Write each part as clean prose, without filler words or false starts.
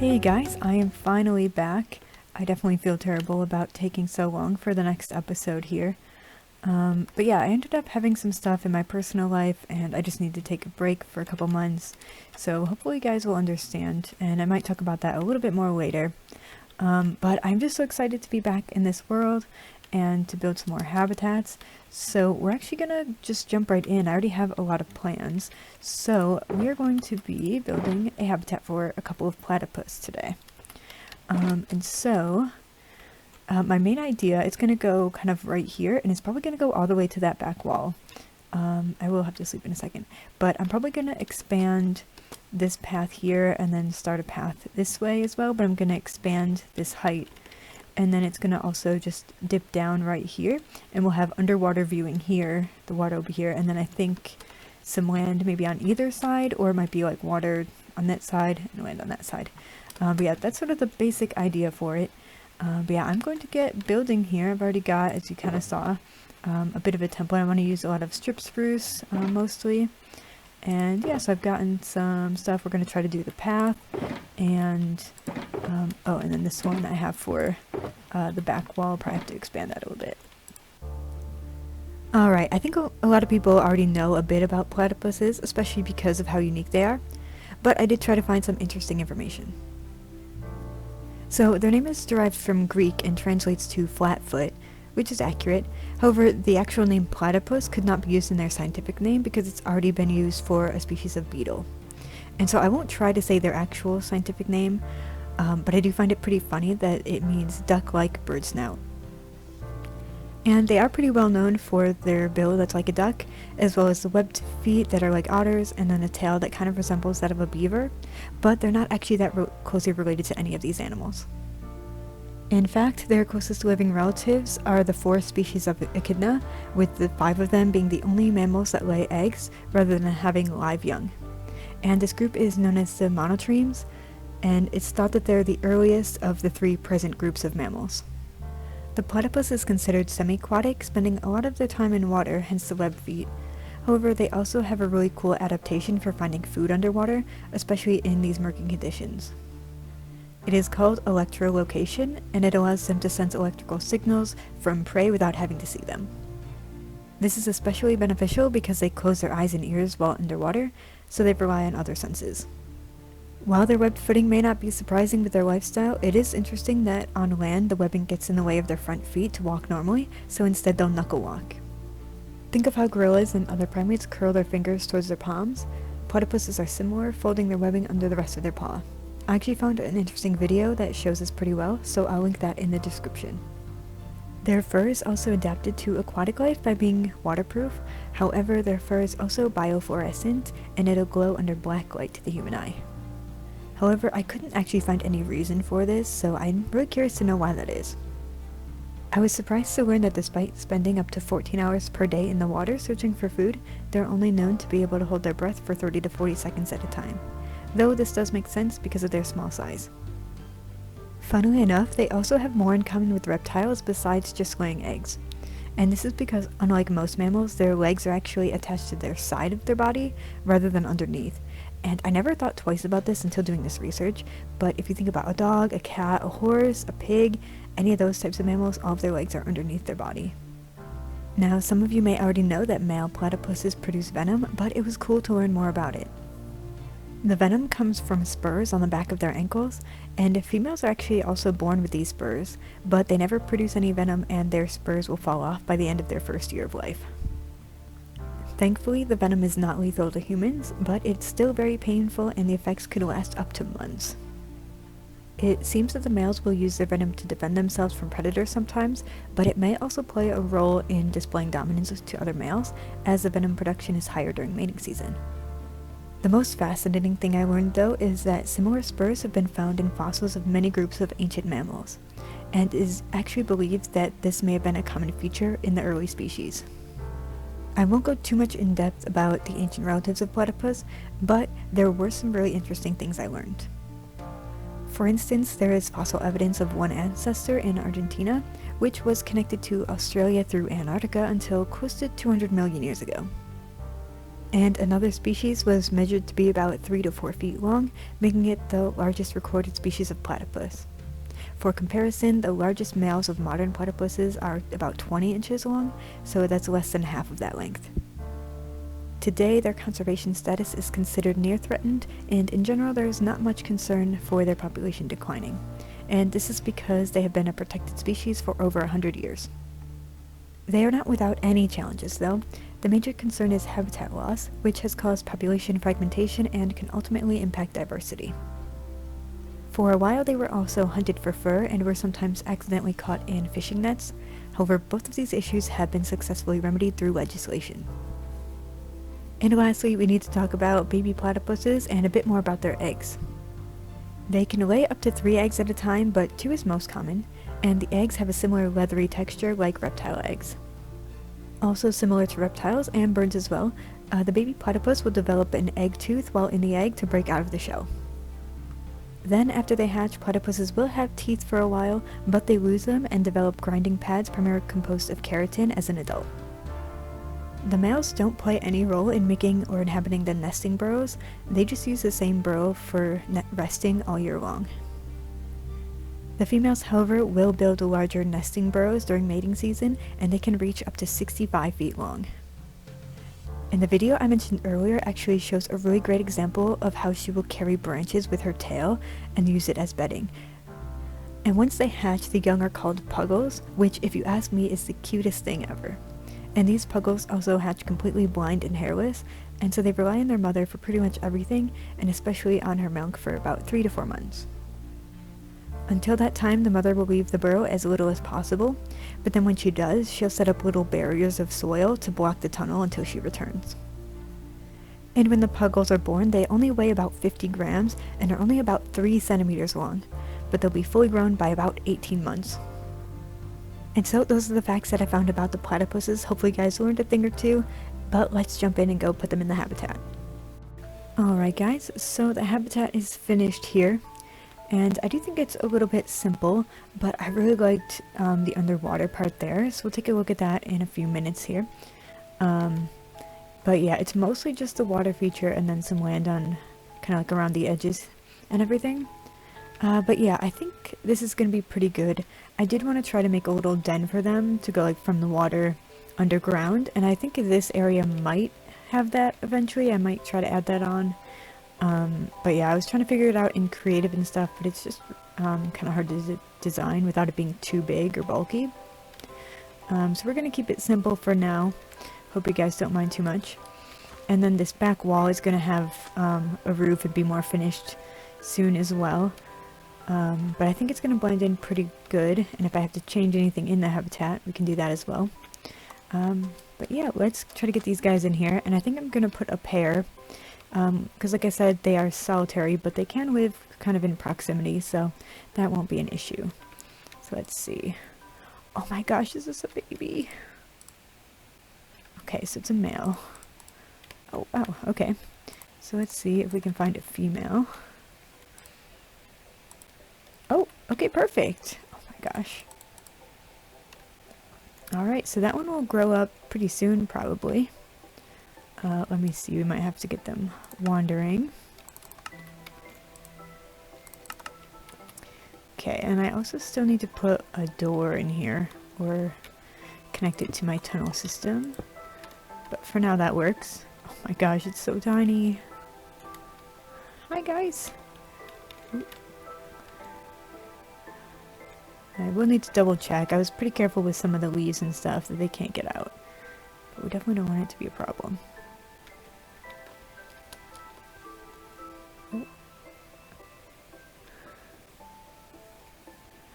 Hey guys, I am finally back. I definitely feel terrible about taking so long for the next episode here. But yeah, I ended up having some stuff in my personal life and I just need to take a break for a couple months. So hopefully you guys will understand, and I might talk about that a little bit more later. But I'm just so excited to be back in this world and to build some more habitats. So we're actually gonna just jump right in. I already have a lot of plans. So we are going to be building a habitat for a couple of platypus today. My main idea, it's gonna go kind of right here, and it's probably gonna go all the way to that back wall. I will have to sleep in a second, but I'm probably gonna expand this path here and then start a path this way as well, but I'm gonna expand this height, and then it's gonna also just dip down right here, and we'll have underwater viewing here, the water will be here, and then I think some land maybe on either side, or it might be like water on that side and land on that side. But yeah, that's sort of the basic idea for it. But yeah, I'm going to get building here. I've already got, as you kind of saw, a bit of a template. I want to use a lot of strip spruce mostly. And yeah, so I've gotten some stuff. We're going to try to do the path. And, and then this one I have for the back wall. I'll probably have to expand that a little bit. Alright, I think a lot of people already know a bit about platypuses, especially because of how unique they are. But I did try to find some interesting information. So their name is derived from Greek and translates to flatfoot, which is accurate. However, the actual name platypus could not be used in their scientific name because it's already been used for a species of beetle. And so I won't try to say their actual scientific name, but I do find it pretty funny that it means duck-like bird snout. And they are pretty well known for their bill that's like a duck, as well as the webbed feet that are like otters, and then a tail that kind of resembles that of a beaver, but they're not actually that closely related to any of these animals. In fact, their closest living relatives are the 4 species of echidna, with the 5 of them being the only mammals that lay eggs rather than having live young. And this group is known as the monotremes, and it's thought that they're the earliest of the 3 present groups of mammals. The platypus is considered semi-aquatic, spending a lot of their time in water, hence the webbed feet. However, they also have a really cool adaptation for finding food underwater, especially in these murky conditions. It is called electrolocation, and it allows them to sense electrical signals from prey without having to see them. This is especially beneficial because they close their eyes and ears while underwater, so they rely on other senses. While their webbed footing may not be surprising with their lifestyle, it is interesting that on land the webbing gets in the way of their front feet to walk normally, so instead they'll knuckle walk. Think of how gorillas and other primates curl their fingers towards their palms. Platypuses are similar, folding their webbing under the rest of their paw. I actually found an interesting video that shows this pretty well, so I'll link that in the description. Their fur is also adapted to aquatic life by being waterproof. However, their fur is also biofluorescent, and it'll glow under black light to the human eye. However, I couldn't actually find any reason for this, so I'm really curious to know why that is. I was surprised to learn that despite spending up to 14 hours per day in the water searching for food, they're only known to be able to hold their breath for 30 to 40 seconds at a time, though this does make sense because of their small size. Funnily enough, they also have more in common with reptiles besides just laying eggs. And this is because, unlike most mammals, their legs are actually attached to their side of their body rather than underneath. And I never thought twice about this until doing this research, but if you think about a dog, a cat, a horse, a pig, any of those types of mammals, all of their legs are underneath their body. Now, some of you may already know that male platypuses produce venom, but it was cool to learn more about it. The venom comes from spurs on the back of their ankles, and females are actually also born with these spurs, but they never produce any venom and their spurs will fall off by the end of their first year of life. Thankfully, the venom is not lethal to humans, but it's still very painful and the effects could last up to months. It seems that the males will use their venom to defend themselves from predators sometimes, but it may also play a role in displaying dominance to other males, as the venom production is higher during mating season. The most fascinating thing I learned though is that similar spurs have been found in fossils of many groups of ancient mammals, and it is actually believed that this may have been a common feature in the early species. I won't go too much in depth about the ancient relatives of platypus, but there were some really interesting things I learned. For instance, there is fossil evidence of one ancestor in Argentina, which was connected to Australia through Antarctica until close to 200 million years ago. And another species was measured to be about 3 to 4 feet long, making it the largest recorded species of platypus. For comparison, the largest males of modern platypuses are about 20 inches long, so that's less than half of that length. Today, their conservation status is considered near threatened, and in general there is not much concern for their population declining. And this is because they have been a protected species for over 100 years. They are not without any challenges, though. The major concern is habitat loss, which has caused population fragmentation and can ultimately impact diversity. For a while, they were also hunted for fur and were sometimes accidentally caught in fishing nets. However, both of these issues have been successfully remedied through legislation. And lastly, we need to talk about baby platypuses and a bit more about their eggs. They can lay up to 3 eggs at a time, but 2 is most common, and the eggs have a similar leathery texture like reptile eggs. Also similar to reptiles and birds as well, the baby platypus will develop an egg tooth while in the egg to break out of the shell. Then after they hatch, platypuses will have teeth for a while, but they lose them and develop grinding pads primarily composed of keratin as an adult. The males don't play any role in making or inhabiting the nesting burrows, they just use the same burrow for resting all year long. The females, however, will build larger nesting burrows during mating season, and they can reach up to 65 feet long. And the video I mentioned earlier actually shows a really great example of how she will carry branches with her tail and use it as bedding. And once they hatch, the young are called puggles, which, if you ask me, is the cutest thing ever. And these puggles also hatch completely blind and hairless, and so they rely on their mother for pretty much everything, and especially on her milk for about 3 to 4 months. Until that time, the mother will leave the burrow as little as possible, but then when she does, she'll set up little barriers of soil to block the tunnel until she returns. And when the puggles are born, they only weigh about 50 grams and are only about 3 centimeters long, but they'll be fully grown by about 18 months. And so those are the facts that I found about the platypuses. Hopefully you guys learned a thing or two, but let's jump in and go put them in the habitat. Alright guys, so the habitat is finished here. And I do think it's a little bit simple, but I really liked the underwater part there, so we'll take a look at that in a few minutes here. But yeah, it's mostly just the water feature and then some land on kind of like around the edges and everything. But yeah, I think this is going to be pretty good. I did want to try to make a little den for them to go like from the water underground, and I think this area might have that eventually. I might try to add that on. But yeah, I was trying to figure it out in creative and stuff, but it's just kind of hard to design without it being too big or bulky. So we're going to keep it simple for now. Hope you guys don't mind too much. And then this back wall is going to have a roof and be more finished soon as well. But I think it's going to blend in pretty good, and if I have to change anything in the habitat, we can do that as well. But yeah, let's try to get these guys in here, and I think I'm going to put a pair. Because like I said, they are solitary, but they can live kind of in proximity, so that won't be an issue. So let's see. Oh my gosh, this is a baby. Okay, so it's a male. Oh wow, okay. So let's see if we can find a female. Oh, okay, perfect. Oh my gosh. Alright, so that one will grow up pretty soon, probably. Let me see, we might have to get them wandering. Okay, and I also still need to put a door in here, or connect it to my tunnel system. But for now that works. Oh my gosh, it's so tiny. Hi guys! Ooh. I will need to double check. I was pretty careful with some of the leaves and stuff that they can't get out. But we definitely don't want it to be a problem.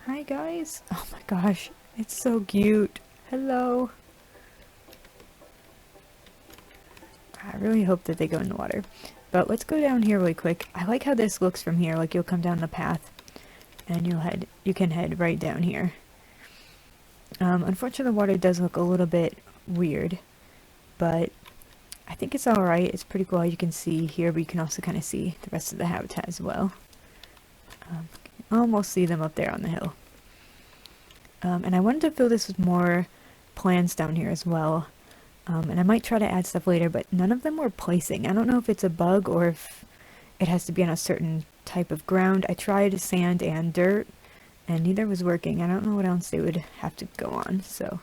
Hi guys! Oh my gosh, it's so cute. Hello! I really hope that they go in the water. But let's go down here really quick. I like how this looks from here, like you'll come down the path and you can head right down here. Unfortunately the water does look a little bit weird, but I think it's alright. It's pretty cool how you can see here, but you can also kind of see the rest of the habitat as well. Almost see them up there on the hill. And I wanted to fill this with more plants down here as well. And I might try to add stuff later, but none of them were placing. I don't know if it's a bug or if it has to be on a certain type of ground. I tried sand and dirt, and neither was working. I don't know what else they would have to go on, so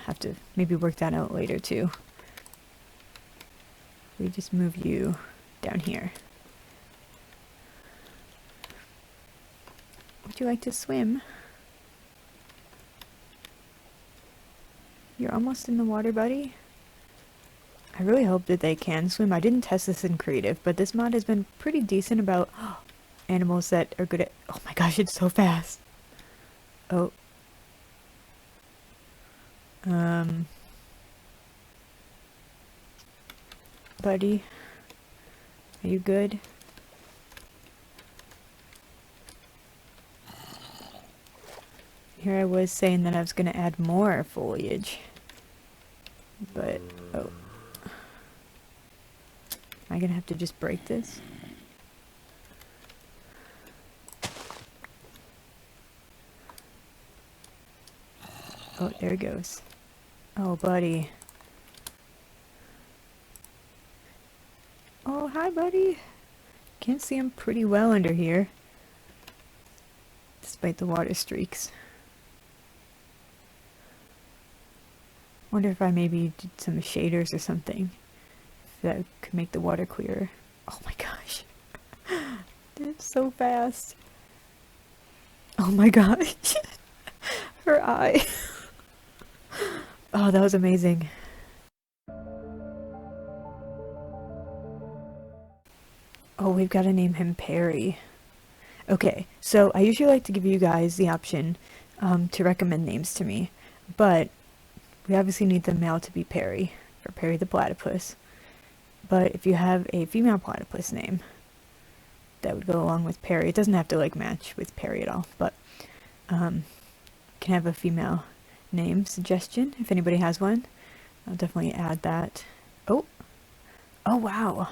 have to maybe work that out later too. We just move you down here. Would you like to swim? You're almost in the water, buddy. I really hope that they can swim. I didn't test this in creative, but this mod has been pretty decent about animals that are good at... Oh my gosh, it's so fast. Oh. Buddy, are you good? Here I was saying that I was going to add more foliage, but, oh. Am I going to have to just break this? Oh, there it goes. Oh, buddy. Oh, hi, buddy. Can't see him pretty well under here, despite the water streaks. Wonder if I maybe did some shaders or something, if that could make the water clearer. Oh my gosh. It's so fast. Oh my gosh. Her eye. Oh, that was amazing. Oh, we've got to name him Perry. Okay, so I usually like to give you guys the option to recommend names to me, but we obviously need the male to be Perry, for Perry the Platypus. But if you have a female platypus name that would go along with Perry, it doesn't have to like match with Perry at all, but can have a female name suggestion if anybody has one. I'll definitely add that. Oh, oh wow.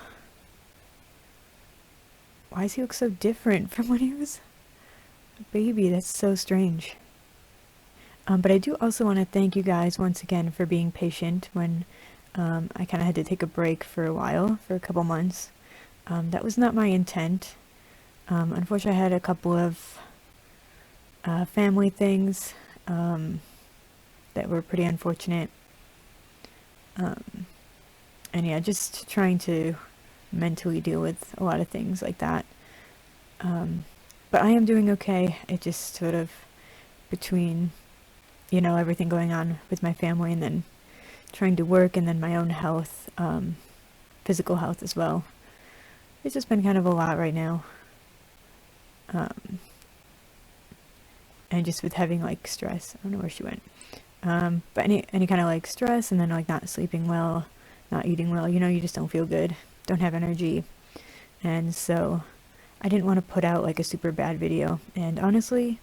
Why does he look so different from when he was a baby? That's so strange. But I do also want to thank you guys once again for being patient when I kind of had to take a break for a while, for a couple months. That was not my intent. Unfortunately, I had a couple of family things that were pretty unfortunate. And yeah, just trying to mentally deal with a lot of things like that. But I am doing okay. It just sort of between, you know, everything going on with my family and then trying to work and then my own health, physical health as well. It's just been kind of a lot right now. And just with having like stress, I don't know where she went. But any kind of like stress and then like not sleeping well, not eating well, you know, you just don't feel good, don't have energy. And so I didn't want to put out like a super bad video. And honestly,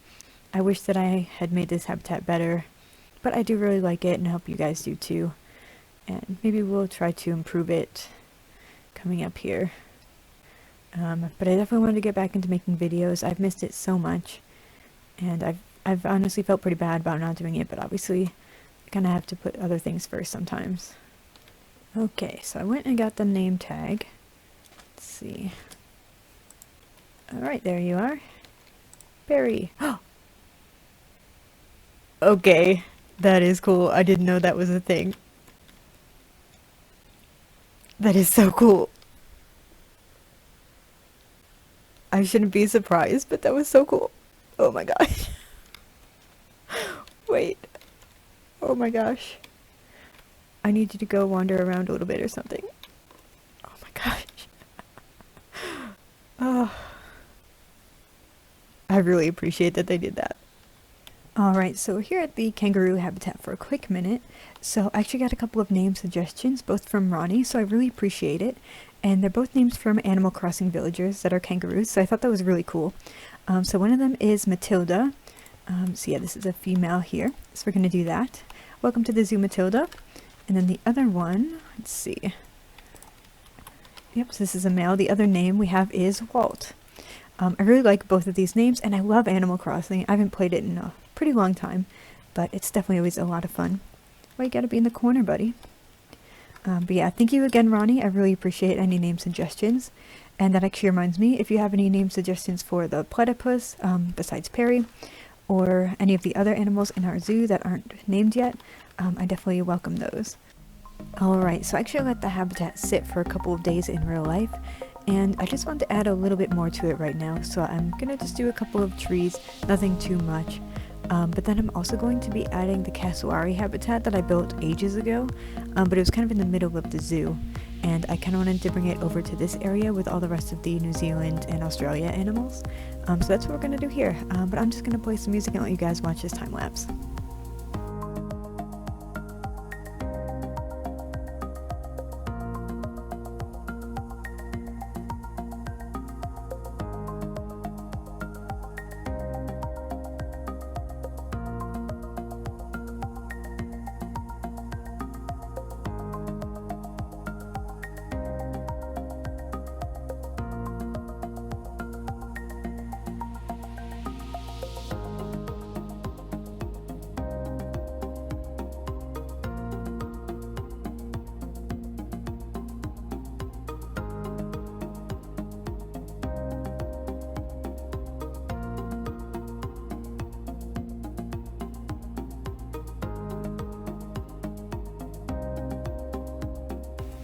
I wish that I had made this habitat better, but I do really like it and I hope you guys do too. And maybe we'll try to improve it coming up here. But I definitely wanted to get back into making videos. I've missed it so much. And I've honestly felt pretty bad about not doing it, but obviously I kind of have to put other things first sometimes. Okay, so I went and got the name tag. Let's see. Alright, there you are. Barry. Okay, that is cool. I didn't know that was a thing. That is so cool. I shouldn't be surprised, but that was so cool. Oh my gosh. Wait. Oh my gosh. I need you to go wander around a little bit or something. Oh my gosh. Oh. I really appreciate that they did that. Alright, so we're here at the kangaroo habitat for a quick minute. So I actually got a couple of name suggestions, both from Ronnie, so I really appreciate it. And they're both names from Animal Crossing villagers that are kangaroos, so I thought that was really cool. So one of them is Matilda. So yeah, this is a female here, so we're going to do that. Welcome to the zoo, Matilda. And then the other one, let's see. Yep, so this is a male. The other name we have is Walt. I really like both of these names, and I love Animal Crossing. I haven't played it in a pretty long time, but it's definitely always a lot of fun. Why you gotta be in the corner, buddy? But yeah, thank you again, Ronnie. I really appreciate any name suggestions. And that actually reminds me, if you have any name suggestions for the platypus, besides Perry, or any of the other animals in our zoo that aren't named yet, I definitely welcome those. Alright, so I actually let the habitat sit for a couple of days in real life, and I just want to add a little bit more to it right now, so I'm gonna just do a couple of trees, nothing too much. But then I'm also going to be adding the cassowary habitat that I built ages ago, but it was kind of in the middle of the zoo, and I kind of wanted to bring it over to this area with all the rest of the New Zealand and Australia animals. So that's what we're going to do here, but I'm just going to play some music and let you guys watch this time lapse.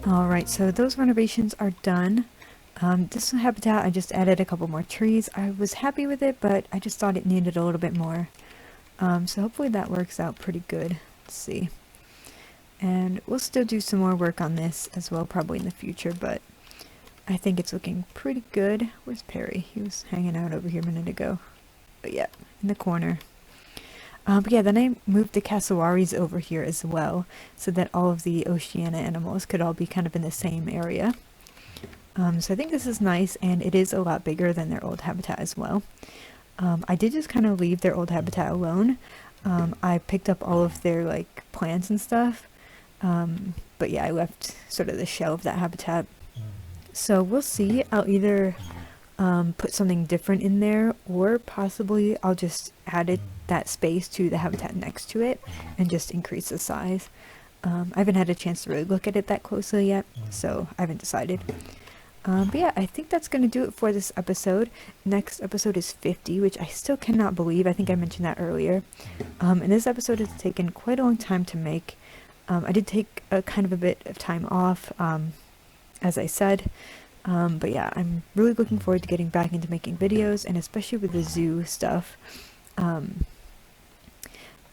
Alright, so those renovations are done. This habitat, I just added a couple more trees. I was happy with it, but I just thought it needed a little bit more. So hopefully that works out pretty good. Let's see. And we'll still do some more work on this as well, probably in the future, but I think it's looking pretty good. Where's Perry? He was hanging out over here a minute ago. But yeah, in the corner. But yeah, then I moved the cassowaries over here as well, so that all of the Oceania animals could all be kind of in the same area. So I think this is nice, and it is a lot bigger than their old habitat as well. I did just kind of leave their old habitat alone. I picked up all of their like plants and stuff, but yeah, I left sort of the shell of that habitat. So we'll see. I'll either put something different in there, or possibly I'll just add that space to the habitat next to it and just increase the size. I haven't had a chance to really look at it that closely yet, so I haven't decided. But yeah, I think that's going to do it for this episode. Next episode is 50, which I still cannot believe. I think I mentioned that earlier. And this episode has taken quite a long time to make. I did take a kind of a bit of time off, as I said. But yeah, I'm really looking forward to getting back into making videos, and especially with the zoo stuff.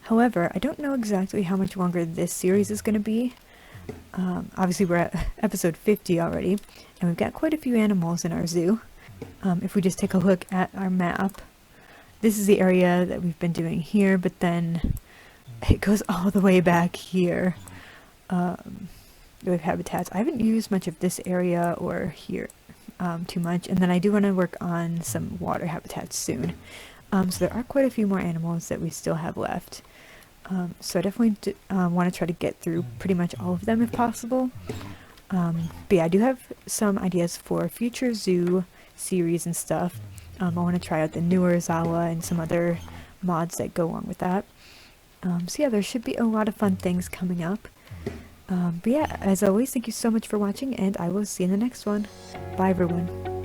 However, I don't know exactly how much longer this series is going to be. Obviously we're at episode 50 already, and we've got quite a few animals in our zoo. If we just take a look at our map, this is the area that we've been doing here, but then it goes all the way back here. We have habitats. I haven't used much of this area or here too much, and then I do want to work on some water habitats soon. So there are quite a few more animals that we still have left. So I definitely want to try to get through pretty much all of them if possible. But yeah, I do have some ideas for future zoo series and stuff. I want to try out the newer Zawa and some other mods that go along with that. So yeah, there should be a lot of fun things coming up. But yeah, as always, thank you so much for watching, and I will see you in the next one. Bye everyone.